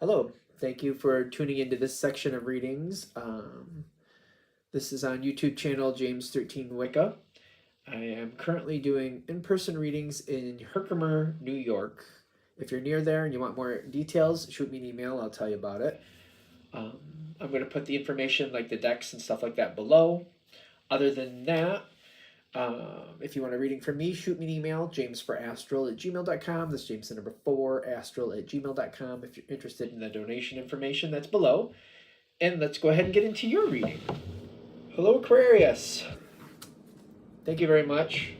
Hello, thank you for tuning into this section of readings. This is on YouTube channel James13 Wicca. I am currently doing in-person readings in Herkimer, New York. If you're near there and you want more details, shoot me an email, I'll tell you about it. Um, I'm going to put the information like the decks and stuff like that below. Other than that, if you want a reading from me, shoot me an email, jamesforastral@gmail.com. That's James the number 4, astral@gmail.com. If you're interested in the donation information, that's below. And let's go ahead and get into your reading. Hello, Aquarius. Thank you very much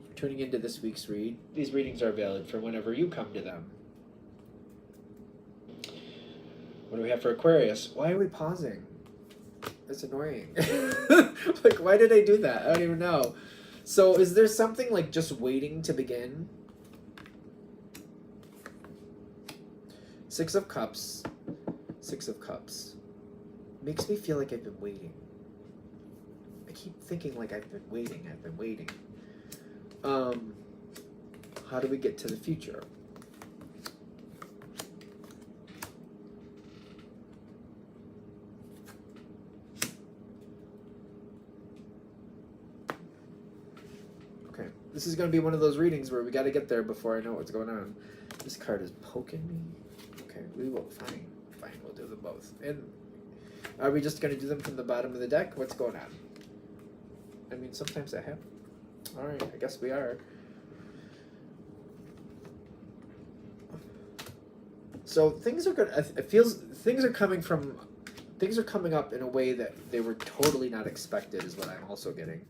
for tuning into this week's read. These readings are valid for whenever you come to them. What do we have for Aquarius? Why are we pausing? That's annoying. Like, why did I do that? I don't even know. So is there something like just waiting to begin? Six of Cups. Six of Cups. Makes me feel like I've been waiting. I keep thinking like I've been waiting. How do we get to the future? Okay, this is going to be one of those readings where we got to get there before I know what's going on. This card is poking me. Okay, we will. Fine, we'll do them both. And are we just going to do them from the bottom of the deck? What's going on? I mean, sometimes that happens. All right, I guess we are. So things are good. It feels things are coming up in a way that they were totally not expected. Is what I'm also getting.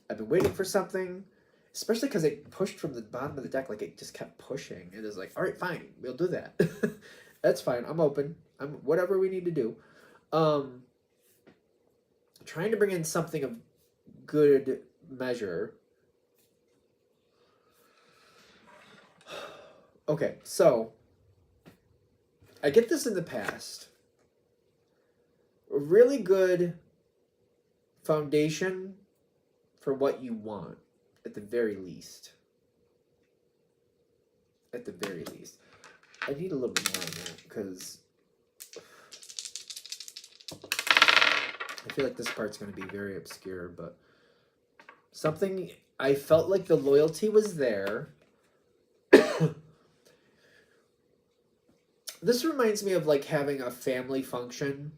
I've been waiting for something, especially because it pushed from the bottom of the deck. Like it just kept pushing. It is like, all right, fine, we'll do that. That's fine. I'm open. I'm whatever we need to do. Trying to bring in something of good measure. Okay, so I get this in the past. A really good foundation for what you want, at the very least. At the very least. I need a little bit more on that, because I feel like this part's going to be very obscure, but something, I felt like the loyalty was there. This reminds me of like having a family function,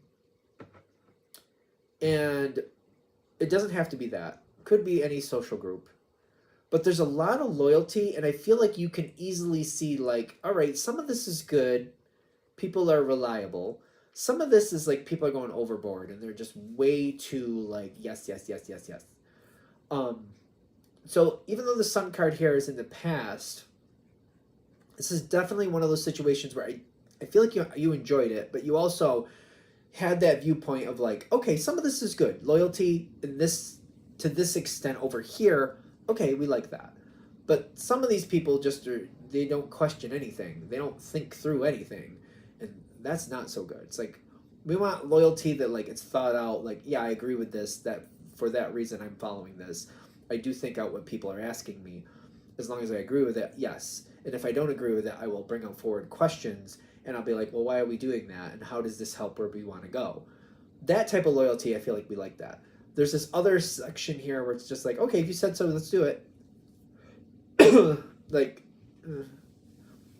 and it doesn't have to be that. It could be any social group. But there's a lot of loyalty, and I feel like you can easily see like, all right, some of this is good. People are reliable. Some of this is like people are going overboard, and they're just way too like, yes. So even though the Sun card here is in the past, this is definitely one of those situations where I feel like you enjoyed it, but you also had that viewpoint of like, okay, some of this is good. Loyalty in this to this extent over here, okay, we like that. But some of these people just they don't question anything. They don't think through anything. And that's not so good. It's like we want loyalty that like it's thought out, like, yeah, I agree with this, that for that reason I'm following this. I do think out what people are asking me. As long as I agree with it, yes. And if I don't agree with it, I will bring up forward questions, and I'll be like, well, why are we doing that? And how does this help where we want to go? That type of loyalty, I feel like we like that. There's this other section here where it's just like, okay, if you said so, let's do it. Like,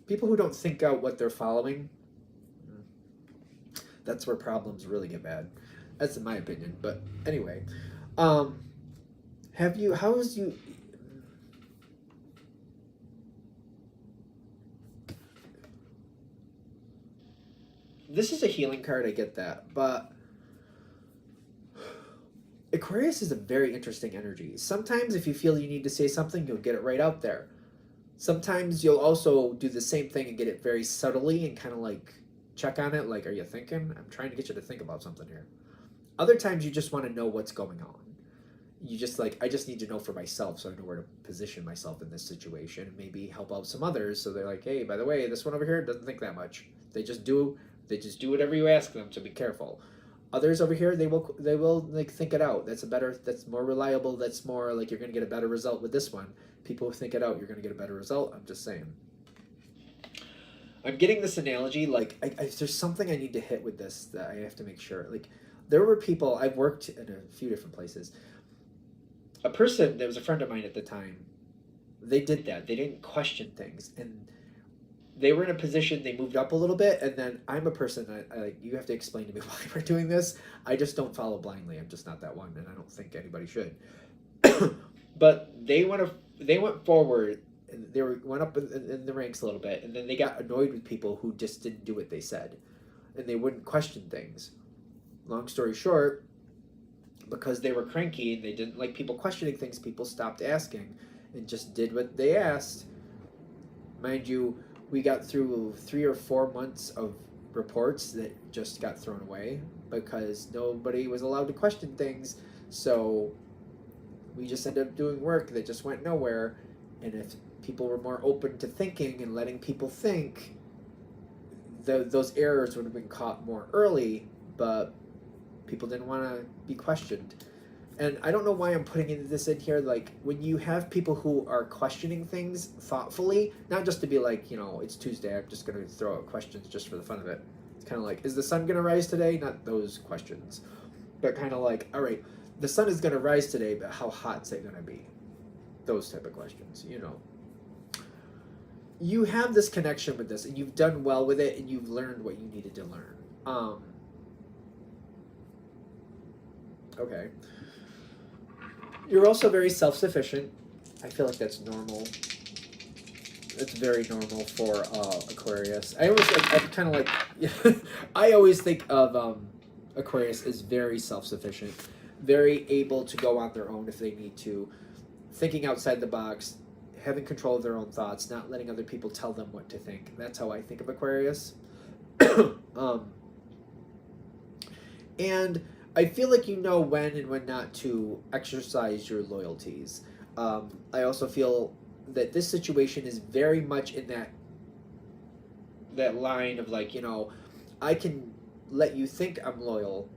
people who don't think out what they're following, that's where problems really get bad. That's in my opinion. But anyway, this is a healing card, I get that, but Aquarius is a very interesting energy. Sometimes if you feel you need to say something, you'll get it right out there. Sometimes you'll also do the same thing and get it very subtly and kind of like check on it, like, are you thinking? I'm trying to get you to think about something here. Other times you just want to know what's going on. You just like, I just need to know for myself so I know where to position myself in this situation and maybe help out some others. So they're like, hey, by the way, this one over here doesn't think that much. They just do whatever you ask them, so be careful. Others over here, they will like think it out. That's more reliable. That's more like you're going to get a better result with this one. People who think it out, you're going to get a better result. I'm just saying. I'm getting this analogy, like, there's something I need to hit with this that I have to make sure. Like, there were people, I've worked in a few different places. A person that was a friend of mine at the time, they did that. They didn't question things. And they were in a position, they moved up a little bit, and then I'm a person, you have to explain to me why we're doing this. I just don't follow blindly. I'm just not that one, and I don't think anybody should. But they went forward, and went up in the ranks a little bit, and then they got annoyed with people who just didn't do what they said, and they wouldn't question things. Long story short, because they were cranky and they didn't like people questioning things, people stopped asking and just did what they asked. Mind you, we got through 3 or 4 months of reports that just got thrown away because nobody was allowed to question things. So we just ended up doing work that just went nowhere. And if people were more open to thinking and letting people think, those errors would have been caught more early, but people didn't want to be questioned. And I don't know why I'm putting this in here. Like, when you have people who are questioning things thoughtfully, not just to be like, it's Tuesday, I'm just going to throw out questions just for the fun of it. It's kind of like, is the sun going to rise today? Not those questions. But kind of like, all right, the sun is going to rise today, but how hot is it going to be? Those type of questions, You have this connection with this, and you've done well with it, and you've learned what you needed to learn. Okay. You're also very self-sufficient. I feel like that's normal. It's very normal for Aquarius. I always think of Aquarius as very self-sufficient, very able to go on their own if they need to, thinking outside the box, having control of their own thoughts, not letting other people tell them what to think. That's how I think of Aquarius. And I feel like you know when and when not to exercise your loyalties. I also feel that this situation is very much in that line of like, I can let you think I'm loyal,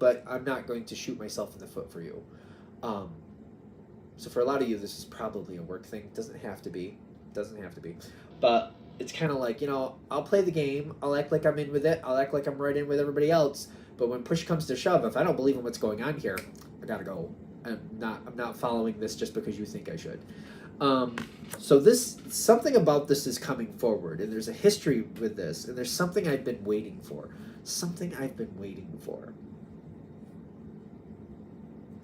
but I'm not going to shoot myself in the foot for you. So for a lot of you, this is probably a work thing. Doesn't have to be. But it's kind of like, I'll play the game. I'll act like I'm in with it. I'll act like I'm right in with everybody else. But when push comes to shove, if I don't believe in what's going on here, I gotta go. I'm not following this just because you think I should. So something about this is coming forward, and there's a history with this, and there's something I've been waiting for.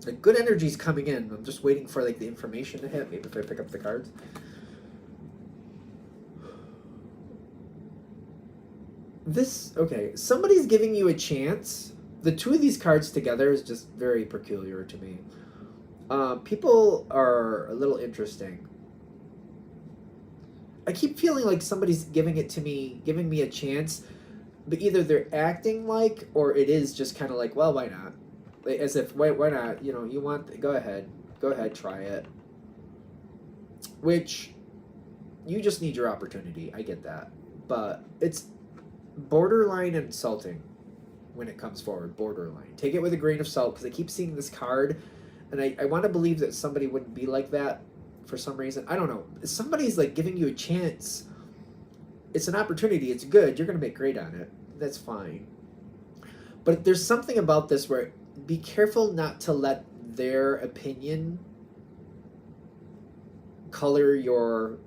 Like, good energy's coming in. I'm just waiting for like the information to hit. Maybe if I pick up the cards. Somebody's giving you a chance. The two of these cards together is just very peculiar to me. People are a little interesting. I keep feeling like somebody's giving me a chance, but either they're acting like, or it is just kind of like, well, why not? Like, as if, why not? You want, go ahead, try it. Which, you just need your opportunity. I get that, but it's borderline insulting when it comes forward. Borderline. Take it with a grain of salt, because I keep seeing this card, and I want to believe that somebody wouldn't be like that for some reason. I don't know. Somebody's like giving you a chance. It's an opportunity. It's good. You're going to make great on it. That's fine. But there's something about this where be careful not to let their opinion color your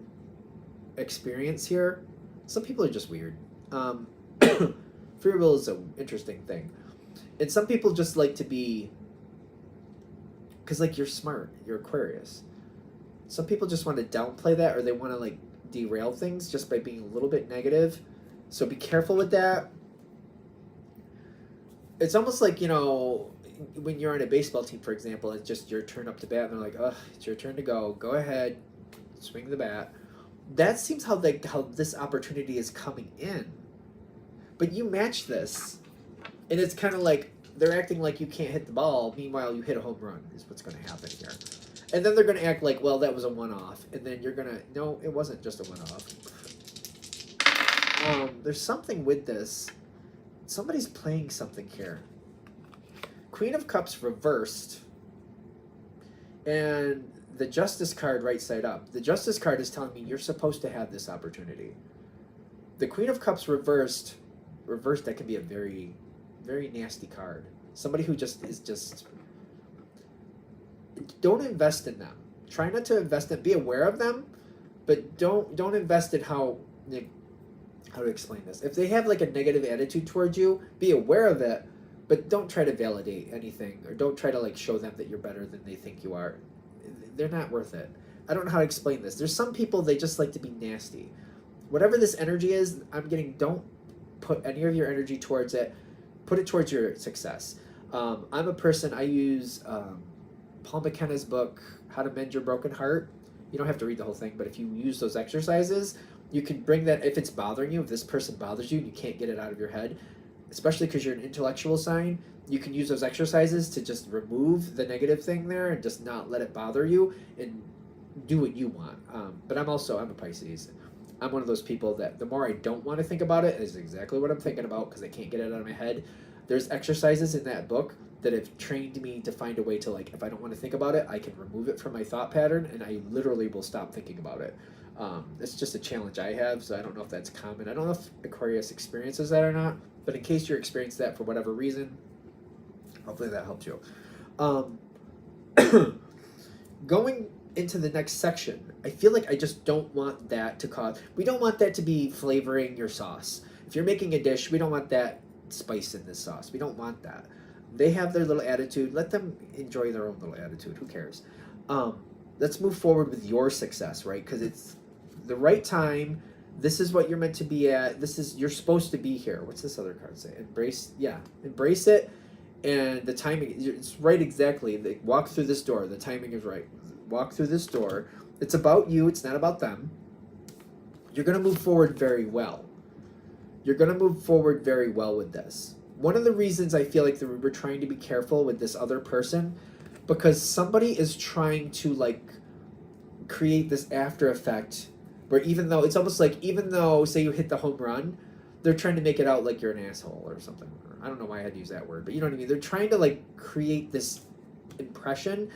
experience here. Some people are just weird. Free will is an interesting thing. And some people just like to be, because like you're smart, you're Aquarius. Some people just want to downplay that, or they want to like derail things just by being a little bit negative. So be careful with that. It's almost like, when you're on a baseball team, for example, it's just your turn up to bat, and they're like, "Oh, it's your turn to go. Go ahead, swing the bat." That seems how this opportunity is coming in. But you match this, and it's kind of like they're acting like you can't hit the ball. Meanwhile, you hit a home run is what's going to happen here. And then they're going to act like, well, that was a one-off. And then you're going to, no, it wasn't just a one-off. There's something with this. Somebody's playing something here. Queen of Cups reversed. And the Justice card right side up. The Justice card is telling me you're supposed to have this opportunity. The Queen of Cups reversed, that can be a very, very nasty card. Somebody who just is just, don't invest in them. Try not to invest in, be aware of them, but don't invest in how to explain this. If they have like a negative attitude towards you, be aware of it, but don't try to validate anything, or don't try to like show them that you're better than they think you are. They're not worth it. I don't know how to explain this. There's some people, they just like to be nasty. Whatever this energy is, I'm getting, don't put any of your energy towards it. Put it towards your success. I'm a person, I use Paul McKenna's book, How to Mend Your Broken Heart. You don't have to read the whole thing, but if you use those exercises, you can bring that, if it's bothering you, if this person bothers you and you can't get it out of your head, especially because you're an intellectual sign, you can use those exercises to just remove the negative thing there and just not let it bother you and do what you want. But I'm a Pisces. I'm one of those people that the more I don't want to think about it is exactly what I'm thinking about because I can't get it out of my head. There's exercises in that book that have trained me to find a way to, like, if I don't want to think about it, I can remove it from my thought pattern and I literally will stop thinking about it. It's just a challenge I have, so I don't know if that's common. I don't know if Aquarius experiences that or not, but in case you're experiencing that for whatever reason, hopefully that helps you. Going into the next section, I feel like I just don't want that to cause, we don't want that to be flavoring your sauce. If you're making a dish, we don't want that spice in this sauce. We don't want that. They have their little attitude. Let them enjoy their own little attitude. Who cares? Let's move forward with your success, right? Because it's the right time. This is what you're meant to be at. You're supposed to be here. What's this other card say? Embrace it. And the timing, it's right exactly. They walk through this door. The timing is right. Walk through this door. It's about you. It's not about them. You're going to move forward very well. You're going to move forward very well with this. One of the reasons I feel like we're trying to be careful with this other person, because somebody is trying to like create this after effect where even though it's almost like, even though say you hit the home run, they're trying to make it out like you're an asshole or something. I don't know why I had to use that word, but you know what I mean? They're trying to like create this impression.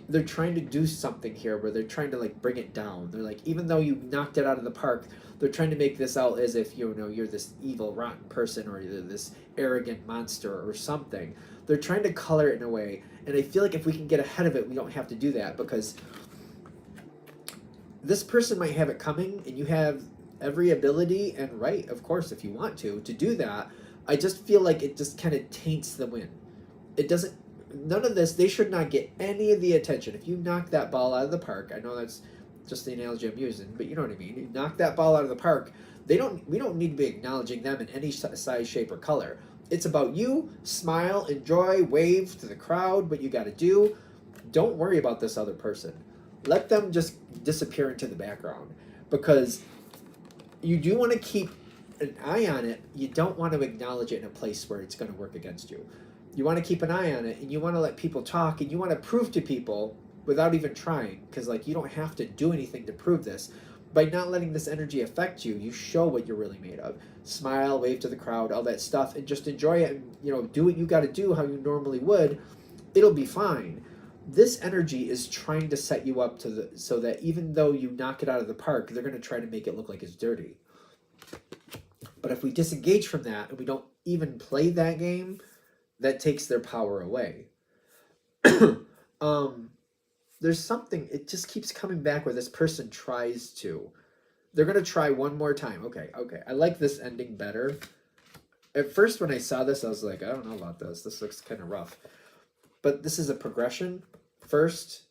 They're trying to do something here where they're trying to like bring it down. They're like, even though you knocked it out of the park, they're trying to make this out as if, you know, you're this evil, rotten person or you're this arrogant monster or something. They're trying to color it in a way. And I feel like if we can get ahead of it, we don't have to do that, because this person might have it coming and you have every ability and right, of course, if you want to do that. I just feel like it just kind of taints the win. It doesn't, none of this, they should not get any of the attention. If you knock that ball out of the park, I know that's just the analogy I'm using, but you know what I mean. You knock that ball out of the park, we don't need to be acknowledging them in any size, shape, or color. It's about you. Smile, enjoy, wave to the crowd, what you got to do. Don't worry about this other person. Let them just disappear into the background, because you do want to keep an eye on it. You don't want to acknowledge it in a place where it's going to work against you. You want to keep an eye on it, and you want to let people talk, and you want to prove to people without even trying, because like you don't have to do anything to prove this. By not letting this energy affect you, you show what you're really made of. Smile, wave to the crowd, all that stuff, and just enjoy it, and you know, do what you got to do how you normally would. It'll be fine. This energy is trying to set you up so that even though you knock it out of the park, they're going to try to make it look like it's dirty. But if we disengage from that and we don't even play that game, that takes their power away. There's something, it just keeps coming back where this person tries to. They're going to try one more time. Okay. I like this ending better. At first when I saw this, I was like, I don't know about this. This looks kind of rough. But this is a progression, first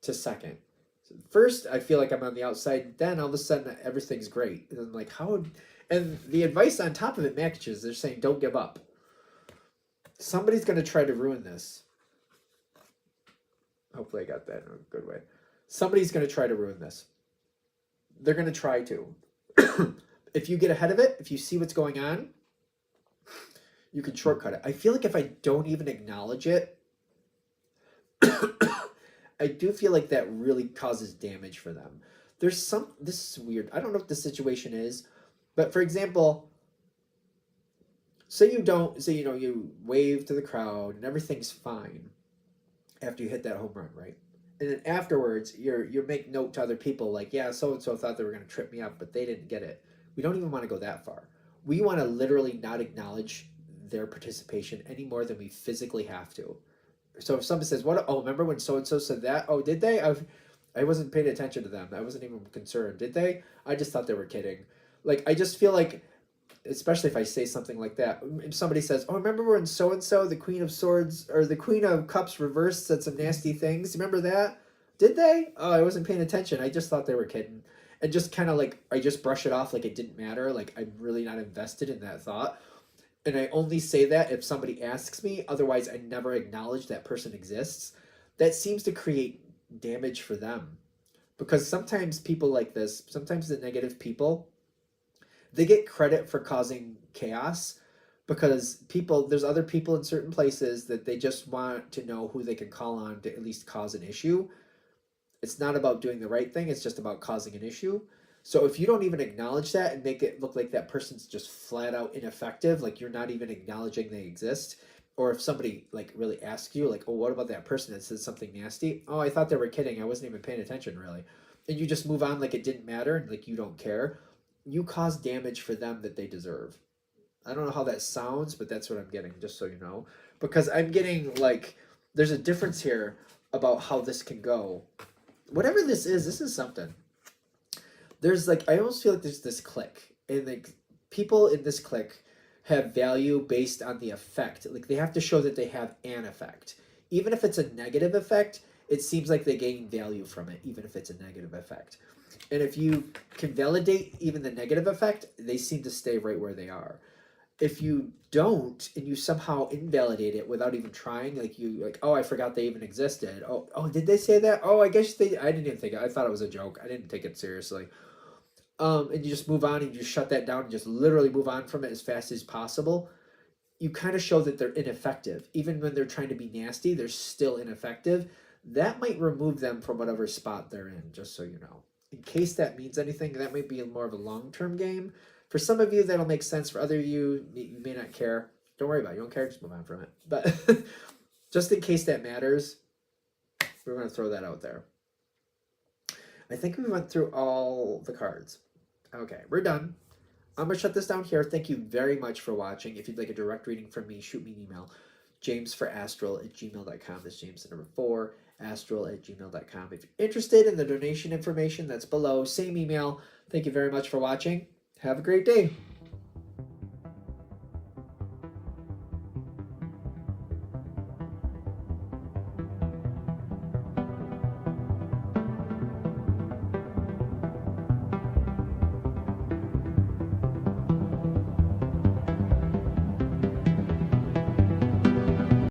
to second. First, I feel like I'm on the outside. Then all of a sudden, everything's great. And I'm like, and the advice on top of it matches. They're saying, don't give up. Somebody's going to try to ruin this. Hopefully I got that in a good way. Somebody's going to try to ruin this. They're going to try to. If you get ahead of it, if you see what's going on, you can shortcut it. I feel like if I don't even acknowledge it, I do feel like that really causes damage for them. This is weird. I don't know what the situation is, but for example, say you wave to the crowd and everything's fine after you hit that home run, right? And then afterwards, you make note to other people like, yeah, so-and-so thought they were going to trip me up, but they didn't get it. We don't even want to go that far. We want to literally not acknowledge their participation any more than we physically have to. So if somebody says, "What? Oh, remember when so and so said that? Oh, did they? I wasn't paying attention to them. I wasn't even concerned. Did they? I just thought they were kidding." Like, I just feel like, especially if I say something like that, if somebody says, "Oh, remember when so and so, the Queen of Swords or the Queen of Cups reversed, said some nasty things? Remember that? Did they? Oh, I wasn't paying attention. I just thought they were kidding." And just kind of like, I just brush it off like it didn't matter. Like, I'm really not invested in that thought. And I only say that if somebody asks me. Otherwise, I never acknowledge that person exists. That seems to create damage for them. Because sometimes people like this, sometimes the negative people, they get credit for causing chaos because there's other people in certain places that they just want to know who they can call on to at least cause an issue. It's not about doing the right thing, it's just about causing an issue. So if you don't even acknowledge that and make it look like that person's just flat out ineffective, like you're not even acknowledging they exist, or if somebody like really asks you, like, "Oh, what about that person that said something nasty?" "Oh, I thought they were kidding. I wasn't even paying attention, really." And you just move on like it didn't matter and like you don't care. You cause damage for them that they deserve. I don't know how that sounds, but that's what I'm getting, just so you know. Because I'm getting like, there's a difference here about how this can go. Whatever this is something. There's like, I almost feel like there's this clique, and like people in this clique have value based on the effect. Like, they have to show that they have an effect. Even if it's a negative effect, it seems like they gain value from it, even if it's a negative effect. And if you can validate even the negative effect, they seem to stay right where they are. If you don't, and you somehow invalidate it without even trying, like you like, "Oh, I forgot they even existed. Oh, did they say that? Oh, I guess they, I didn't even think it. I thought it was a joke. I didn't take it seriously." And you just move on and you just shut that down and just literally move on from it as fast as possible. You kind of show that they're ineffective. Even when they're trying to be nasty, they're still ineffective. That might remove them from whatever spot they're in, just so you know. In case that means anything, that might be more of a long-term game. For some of you, that'll make sense. For other of you, you may not care. Don't worry about it. You don't care, just move on from it. But just in case that matters, we're going to throw that out there. I think we went through all the cards. Okay, we're done. I'm going to shut this down here. Thank you very much for watching. If you'd like a direct reading from me, shoot me an email. jamesforastral@gmail.com. That's James the number 4, astral@gmail.com. If you're interested in the donation information, that's below. Same email. Thank you very much for watching. Have a great day.